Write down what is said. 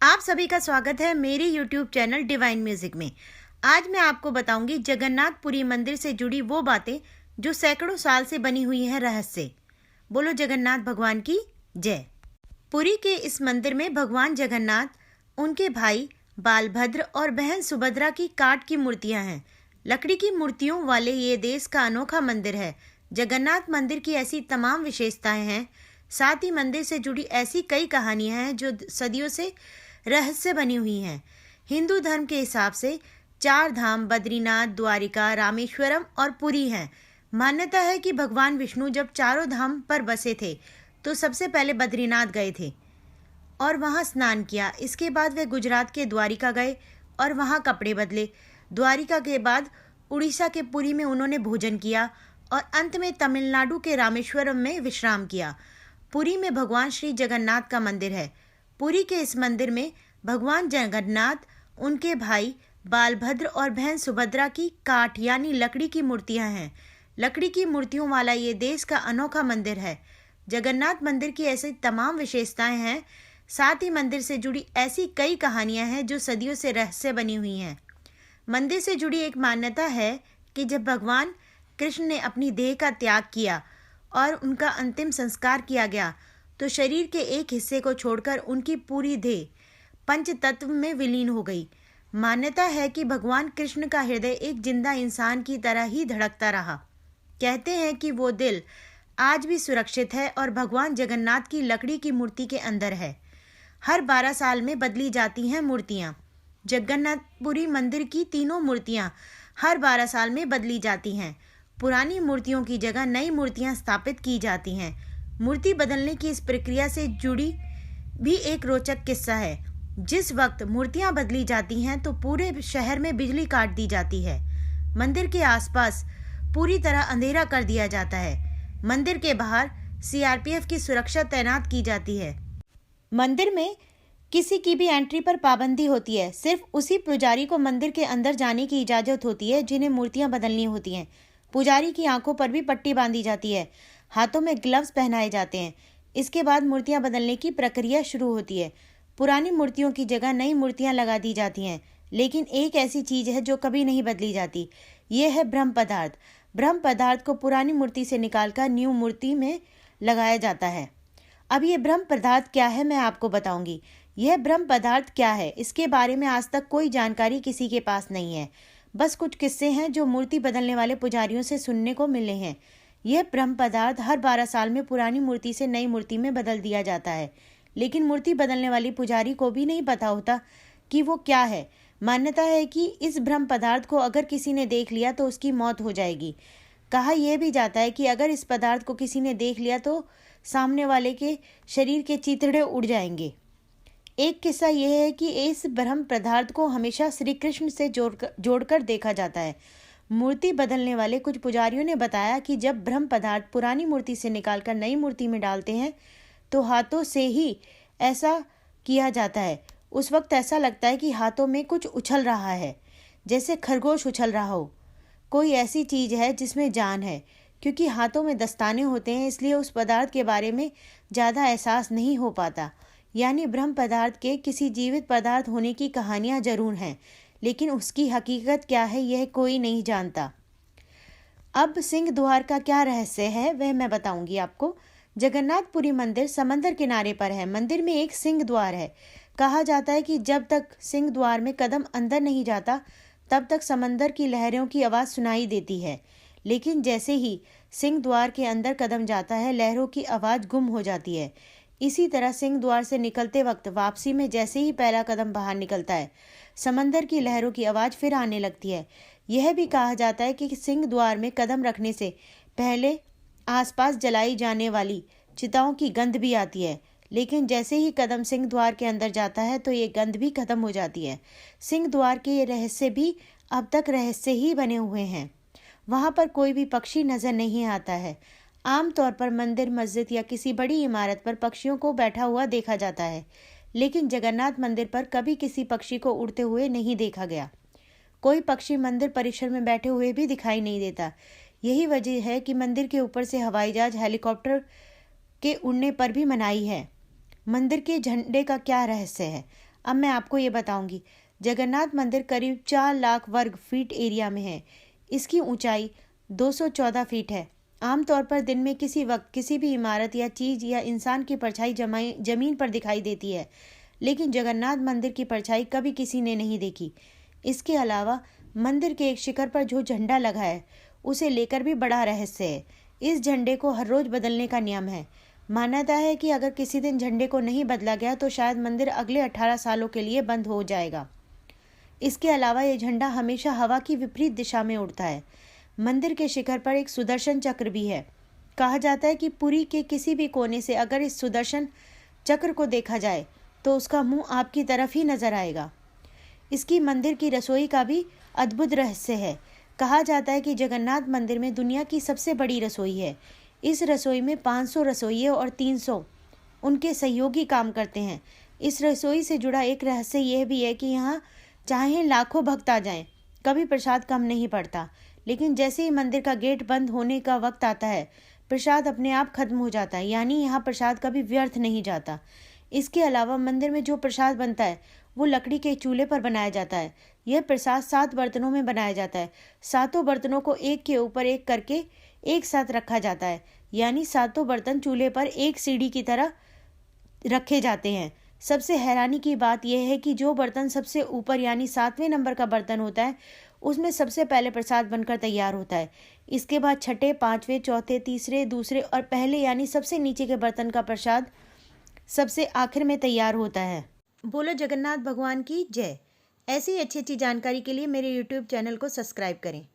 आप सभी का स्वागत है मेरे YouTube चैनल डिवाइन म्यूजिक में। आज मैं आपको बताऊंगी जगन्नाथपुरी मंदिर से जुड़ी वो बातें जो सैकड़ों साल से बनी हुई है रहस्य। बोलो जगन्नाथ भगवान की जय। पुरी के इस मंदिर में भगवान जगन्नाथ, उनके भाई बालभद्र और बहन सुभद्रा की काठ की मूर्तियां हैं। लकड़ी की मूर्तियों वाले ये देश का अनोखा मंदिर है। जगन्नाथ मंदिर की ऐसी तमाम विशेषताएं हैं, साथ ही मंदिर से जुड़ी ऐसी कई कहानियां हैं जो सदियों से रहस्य बनी हुई हैं। हिंदू धर्म के हिसाब से 4 धाम बद्रीनाथ, द्वारिका, रामेश्वरम और पुरी हैं। मान्यता है कि भगवान विष्णु जब चारों धाम पर बसे थे तो सबसे पहले बद्रीनाथ गए थे और वहां स्नान किया। इसके बाद वे गुजरात के द्वारिका गए और वहां कपड़े बदले। द्वारिका के बाद उड़ीसा के पुरी में उन्होंने भोजन किया और अंत में तमिलनाडु के रामेश्वरम में विश्राम किया। पुरी में भगवान श्री जगन्नाथ का मंदिर है। पुरी के इस मंदिर में भगवान जगन्नाथ, उनके भाई बालभद्र और बहन सुभद्रा की काठ यानी लकड़ी की मूर्तियां हैं। लकड़ी की मूर्तियों वाला ये देश का अनोखा मंदिर है। जगन्नाथ मंदिर की ऐसी तमाम विशेषताएं हैं, साथ ही मंदिर से जुड़ी ऐसी कई कहानियां हैं जो सदियों से रहस्य बनी हुई हैं। मंदिर से जुड़ी एक मान्यता है कि जब भगवान कृष्ण ने अपनी देह का त्याग किया और उनका अंतिम संस्कार किया गया तो शरीर के एक हिस्से को छोड़कर उनकी पूरी देह पंच तत्व में विलीन हो गई। मान्यता है कि भगवान कृष्ण का हृदय एक जिंदा इंसान की तरह ही धड़कता रहा। कहते हैं कि वो दिल आज भी सुरक्षित है और भगवान जगन्नाथ की लकड़ी की मूर्ति के अंदर है। हर 12 साल में बदली जाती हैं मूर्तियां। जगन्नाथपुरी मंदिर की तीनों मूर्तियां हर 12 साल में बदली जाती हैं। पुरानी मूर्तियों की जगह नई मूर्तियां स्थापित की जाती हैं। मूर्ति बदलने की इस प्रक्रिया से जुड़ी भी एक रोचक किस्सा है। जिस वक्त मूर्तियां बदली जाती हैं तो पूरे शहर में बिजली काट दी जाती है। मंदिर के आसपास पूरी तरह अंधेरा कर दिया जाता है। मंदिर के बाहर सीआरपीएफ की सुरक्षा तैनात की जाती है। मंदिर में किसी की भी एंट्री पर पाबंदी होती है। सिर्फ उसी पुजारी को मंदिर के अंदर जाने की इजाजत होती है जिन्हें मूर्तियां बदलनी होती हैं। पुजारी की आंखों पर भी पट्टी बांधी जाती है, हाथों में ग्लव्स पहनाए जाते हैं। इसके बाद मूर्तियां बदलने की प्रक्रिया शुरू होती है। पुरानी मूर्तियों की जगह नई मूर्तियां लगा दी जाती हैं, लेकिन एक ऐसी चीज है जो कभी नहीं बदली जाती। ये है ब्रह्म पदार्थ। ब्रह्म पदार्थ को पुरानी मूर्ति से निकालकर न्यू मूर्ति में लगाया जाता है। अब ये ब्रह्म पदार्थ क्या है मैं आपको बताऊंगी। यह ब्रह्म पदार्थ क्या है इसके बारे में आज तक कोई जानकारी किसी के पास नहीं है। बस कुछ किस्से हैं जो मूर्ति बदलने वाले पुजारियों से सुनने को मिले हैं। यह ब्रह्म पदार्थ हर 12 साल में पुरानी मूर्ति से नई मूर्ति में बदल दिया जाता है, लेकिन मूर्ति बदलने वाली पुजारी को भी नहीं पता होता कि वो क्या है। मान्यता है कि इस ब्रह्म पदार्थ को अगर किसी ने देख लिया तो उसकी मौत हो जाएगी। कहा यह भी जाता है कि अगर इस पदार्थ को किसी ने देख लिया तो सामने वाले के शरीर के चिथड़े उड़ जाएंगे। एक किस्सा यह है कि इस ब्रह्म पदार्थ को हमेशा श्री कृष्ण से जोड़कर देखा जाता है। मूर्ति बदलने वाले कुछ पुजारियों ने बताया कि जब ब्रह्म पदार्थ पुरानी मूर्ति से निकालकर नई मूर्ति में डालते हैं तो हाथों से ही ऐसा किया जाता है। उस वक्त ऐसा लगता है कि हाथों में कुछ उछल रहा है, जैसे खरगोश उछल रहा हो। कोई ऐसी चीज है जिसमें जान है। क्योंकि हाथों में दस्ताने होते हैं इसलिए उस पदार्थ के बारे में ज़्यादा एहसास नहीं हो पाता। यानी ब्रह्म पदार्थ के किसी जीवित पदार्थ होने की कहानियां जरूर हैं, लेकिन उसकी हकीकत क्या है यह कोई नहीं जानता। अब सिंह द्वार का क्या रहस्य है वह मैं बताऊंगी आपको। जगन्नाथपुरी मंदिर समंदर किनारे पर है। मंदिर में एक सिंह द्वार है। कहा जाता है कि जब तक सिंह द्वार में कदम अंदर नहीं जाता तब तक समंदर की लहरों की आवाज़ सुनाई देती है, लेकिन जैसे ही सिंह द्वार के अंदर कदम जाता है लहरों की आवाज़ गुम हो जाती है। इसी तरह सिंह द्वार से निकलते वक्त वापसी में जैसे ही पहला कदम बाहर निकलता है समंदर की लहरों की आवाज़ फिर आने लगती है। यह भी कहा जाता है कि सिंह द्वार में कदम रखने से पहले आसपास जलाई जाने वाली चिताओं की गंध भी आती है, लेकिन जैसे ही कदम सिंह द्वार के अंदर जाता है तो ये गंध भी खत्म हो जाती है। सिंह द्वार के ये रहस्य भी अब तक रहस्य ही बने हुए हैं। वहाँ पर कोई भी पक्षी नजर नहीं आता है। आमतौर पर मंदिर, मस्जिद या किसी बड़ी इमारत पर पक्षियों को बैठा हुआ देखा जाता है, लेकिन जगन्नाथ मंदिर पर कभी किसी पक्षी को उड़ते हुए नहीं देखा गया। कोई पक्षी मंदिर परिसर में बैठे हुए भी दिखाई नहीं देता। यही वजह है कि मंदिर के ऊपर से हवाई जहाज, हेलीकॉप्टर के उड़ने पर भी मनाही है। मंदिर के झंडे का क्या रहस्य है अब मैं आपको ये बताऊंगी। जगन्नाथ मंदिर करीब 4 लाख वर्ग फीट एरिया में है। इसकी ऊंचाई 214 फीट है। आमतौर पर दिन में किसी वक्त किसी भी इमारत या चीज या इंसान की परछाई जमीन पर दिखाई देती है, लेकिन जगन्नाथ मंदिर की परछाई कभी किसी ने नहीं देखी। इसके अलावा मंदिर के एक शिखर पर जो झंडा लगा है उसे लेकर भी बड़ा रहस्य है। इस झंडे को हर रोज बदलने का नियम है। मान्यता है कि अगर किसी दिन झंडे को नहीं बदला गया तो शायद मंदिर अगले 18 सालों के लिए बंद हो जाएगा। इसके अलावा यह झंडा हमेशा हवा की विपरीत दिशा में उड़ता है। मंदिर के शिखर पर एक सुदर्शन चक्र भी है। कहा जाता है कि पुरी के किसी भी कोने से अगर इस सुदर्शन चक्र को देखा जाए तो उसका मुंह आपकी तरफ ही नजर आएगा। इसकी मंदिर की रसोई का भी अद्भुत रहस्य है। कहा जाता है कि जगन्नाथ मंदिर में दुनिया की सबसे बड़ी रसोई है। इस रसोई में 500 रसोइये और 300 उनके सहयोगी काम करते हैं। इस रसोई से जुड़ा एक रहस्य यह भी है कि यहाँ चाहे लाखों भक्त आ जाएं, कभी प्रसाद कम नहीं पड़ता। लेकिन जैसे ही मंदिर का गेट बंद होने का वक्त आता है, प्रसाद अपने आप खत्म हो जाता है, यानी यहाँ प्रसाद कभी व्यर्थ नहीं जाता। इसके अलावा मंदिर में जो प्रसाद बनता है वो लकड़ी के चूल्हे पर बनाया जाता है। यह प्रसाद 7 बर्तनों में बनाया जाता है। सातों बर्तनों को एक के ऊपर एक करके एक साथ रखा जाता है, यानी सातों बर्तन चूल्हे पर एक सीढ़ी की तरह रखे जाते हैं। सबसे हैरानी की बात यह है कि जो बर्तन सबसे ऊपर यानी 7वें नंबर का बर्तन होता है उसमें सबसे पहले प्रसाद बनकर तैयार होता है। इसके बाद छठे, 5वें, चौथे, तीसरे, दूसरे और पहले यानी सबसे नीचे के बर्तन का प्रसाद सबसे आखिर में तैयार होता है। बोलो जगन्नाथ भगवान की जय। ऐसी अच्छी अच्छी जानकारी के लिए मेरे YouTube चैनल को सब्सक्राइब करें।